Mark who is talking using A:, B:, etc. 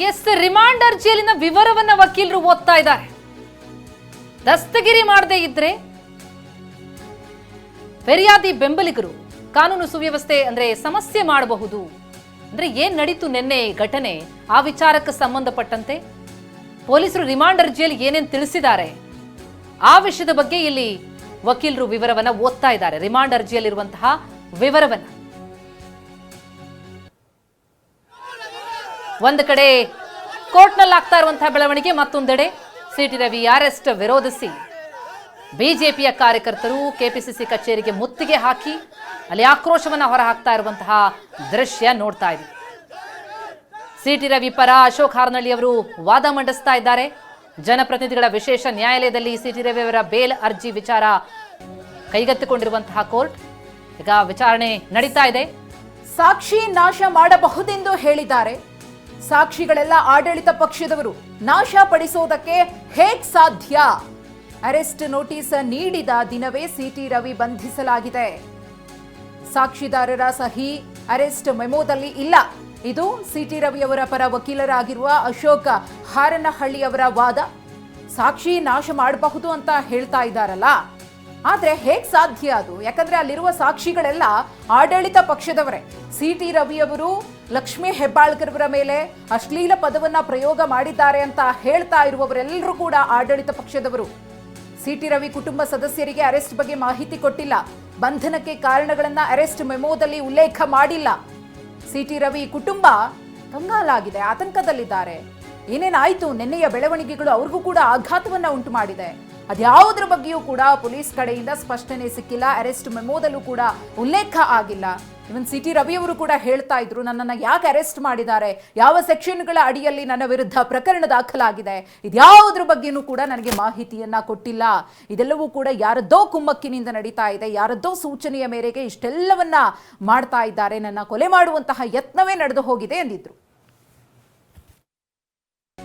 A: S, remand ಅರ್ಜಿಯಲ್ಲಿನ ವಿವರವನ್ನ ವಕೀಲರು ಓದ್ತಾ ಇದ್ದಾರೆ. ದಸ್ತಗಿರಿ ಮಾಡದೇ ಇದ್ರೆ ಫಿರ್ಯಾದಿ ಬೆಂಬಲಿಗರು ಕಾನೂನು ಸುವ್ಯವಸ್ಥೆ ಅಂದ್ರೆ ಸಮಸ್ಯೆ ಮಾಡಬಹುದು. ಅಂದ್ರೆ ಏನ್ ನಡೀತು ನಿನ್ನೆ ಘಟನೆ, ಆ ವಿಚಾರಕ್ಕೆ ಸಂಬಂಧಪಟ್ಟಂತೆ ಪೊಲೀಸರು ರಿಮಾಂಡ್ ಅರ್ಜಿಯಲ್ಲಿ ಏನೇನು ತಿಳಿಸಿದ್ದಾರೆ ಆ ವಿಷಯದ ಬಗ್ಗೆ ಇಲ್ಲಿ ವಕೀಲರು ವಿವರವನ್ನ ಓದ್ತಾ ಇದ್ದಾರೆ. ರಿಮಾಂಡ್ ಅರ್ಜಿಯಲ್ಲಿರುವಂತಹ ವಿವರವನ್ನ ಒಂದು ಕಡೆ ಕೋರ್ಟ್ನಲ್ಲಿ ಆಗ್ತಾ ಇರುವಂತಹ ಬೆಳವಣಿಗೆ, ಮತ್ತೊಂದೆಡೆ ಸಿಟಿ ರವಿ ಅರೆಸ್ಟ್ ವಿರೋಧಿಸಿ ಬಿಜೆಪಿಯ ಕಾರ್ಯಕರ್ತರು ಕೆಪಿಸಿಸಿ ಕಚೇರಿಗೆ ಮುತ್ತಿಗೆ ಹಾಕಿ ಅಲ್ಲಿ ಆಕ್ರೋಶವನ್ನ ಹೊರಹಾಕ್ತಾ ಇರುವಂತಹ ದೃಶ್ಯ ನೋಡ್ತಾ ಇದ್ದೀವಿ. ಸಿಟಿ ರವಿ ಪರ ಅಶೋಕ್ ಹಾರ್ನಳ್ಳಿ ಅವರು ವಾದ ಮಂಡಿಸ್ತಾ ಇದ್ದಾರೆ. ಜನಪ್ರತಿನಿಧಿಗಳ ವಿಶೇಷ ನ್ಯಾಯಾಲಯದಲ್ಲಿ ಸಿಟಿ ರವಿ ಅವರ ಬೇಲ್ ಅರ್ಜಿ ವಿಚಾರ ಕೈಗೆತ್ತಿಕೊಂಡಿರುವಂತಹ ಕೋರ್ಟ್ ಈಗ ವಿಚಾರಣೆ ನಡೀತಾ ಇದೆ.
B: ಸಾಕ್ಷಿ ನಾಶ ಮಾಡಬಹುದೆಂದು ಹೇಳಿದ್ದಾರೆ. ಸಾಕ್ಷಿಗಳೆಲ್ಲ ಆಡಳಿತ ಪಕ್ಷದವರು, ನಾಶ ಪಡಿಸೋದಕ್ಕೆ ಹೇಗ್ ಸಾಧ್ಯ? ಅರೆಸ್ಟ್ ನೋಟಿಸ್ ನೀಡಿದ ದಿನವೇ ಸಿಟಿ ರವಿ ಬಂಧಿಸಲಾಗಿದೆ. ಸಾಕ್ಷಿದಾರರ ಸಹಿ ಅರೆಸ್ಟ್ ಮೆಮೋದಲ್ಲಿ ಇಲ್ಲ. ಇದು ಸಿಟಿ ರವಿ ಅವರ ಪರ ವಕೀಲರಾಗಿರುವ ಅಶೋಕ್ ಹಾರನಹಳ್ಳಿ ಅವರ ವಾದ. ಸಾಕ್ಷಿ ನಾಶ ಮಾಡಬಹುದು ಅಂತ ಹೇಳ್ತಾ ಇದ್ದಾರಲ್ಲ, ಆದ್ರೆ ಹೇಗ್ ಸಾಧ್ಯ ಅದು? ಯಾಕಂದ್ರೆ ಅಲ್ಲಿರುವ ಸಾಕ್ಷಿಗಳೆಲ್ಲ ಆಡಳಿತ ಪಕ್ಷದವರೇ. ಸಿಟಿ ರವಿ ಅವರು ಲಕ್ಷ್ಮೀ ಹೆಬ್ಬಾಳ್ಕರ್ ಅವರ ಮೇಲೆ ಅಶ್ಲೀಲ ಪದವನ್ನ ಪ್ರಯೋಗ ಮಾಡಿದ್ದಾರೆ ಅಂತ ಹೇಳ್ತಾ ಇರುವವರೆಲ್ಲರೂ ಕೂಡ ಆಡಳಿತ ಪಕ್ಷದವರು. ಸಿಟಿ ರವಿ ಕುಟುಂಬ ಸದಸ್ಯರಿಗೆ ಅರೆಸ್ಟ್ ಬಗ್ಗೆ ಮಾಹಿತಿ ಕೊಟ್ಟಿಲ್ಲ. ಬಂಧನಕ್ಕೆ ಕಾರಣಗಳನ್ನ ಅರೆಸ್ಟ್ ಮೆಮೋದಲ್ಲಿ ಉಲ್ಲೇಖ ಮಾಡಿಲ್ಲ. ಸಿಟಿ ರವಿ ಕುಟುಂಬ ಕಂಗಾಲಾಗಿದೆ, ಆತಂಕದಲ್ಲಿದ್ದಾರೆ. ಏನೇನಾಯ್ತು ನಿನ್ನೆಯ ಬೆಳವಣಿಗೆಗಳು ಅವ್ರಿಗೂ ಕೂಡ ಆಘಾತವನ್ನ ಉಂಟು ಮಾಡಿದೆ. ಅದ್ಯಾವುದ್ರ ಬಗ್ಗೆಯೂ ಕೂಡ ಪೊಲೀಸ್ ಕಡೆಯಿಂದ ಸ್ಪಷ್ಟನೆ ಸಿಕ್ಕಿಲ್ಲ. ಅರೆಸ್ಟ್ ಮೆಮೋದಲ್ಲೂ ಕೂಡ ಉಲ್ಲೇಖ ಆಗಿಲ್ಲ. ಇವನ್ ಸಿಟಿ ರವಿ ಅವರು ಕೂಡ ಹೇಳ್ತಾ ಇದ್ರು, ನನ್ನನ್ನು ಯಾಕೆ ಅರೆಸ್ಟ್ ಮಾಡಿದ್ದಾರೆ, ಯಾವ ಸೆಕ್ಷನ್ಗಳ ಅಡಿಯಲ್ಲಿ ನನ್ನ ವಿರುದ್ಧ ಪ್ರಕರಣ ದಾಖಲಾಗಿದೆ, ಇದ್ಯಾವುದ್ರ ಬಗ್ಗೆನೂ ಕೂಡ ನನಗೆ ಮಾಹಿತಿಯನ್ನ ಕೊಟ್ಟಿಲ್ಲ. ಇದೆಲ್ಲವೂ ಕೂಡ ಯಾರದ್ದೋ ಕುಮ್ಮಕ್ಕಿನಿಂದ ನಡೀತಾ ಇದೆ, ಯಾರದ್ದೋ ಸೂಚನೆಯ ಮೇರೆಗೆ ಇಷ್ಟೆಲ್ಲವನ್ನ ಮಾಡ್ತಾ ಇದ್ದಾರೆ, ನನ್ನ ಕೊಲೆ ಮಾಡುವಂತಹ ಯತ್ನವೇ ನಡೆದು ಹೋಗಿದೆ ಎಂದಿದ್ರು.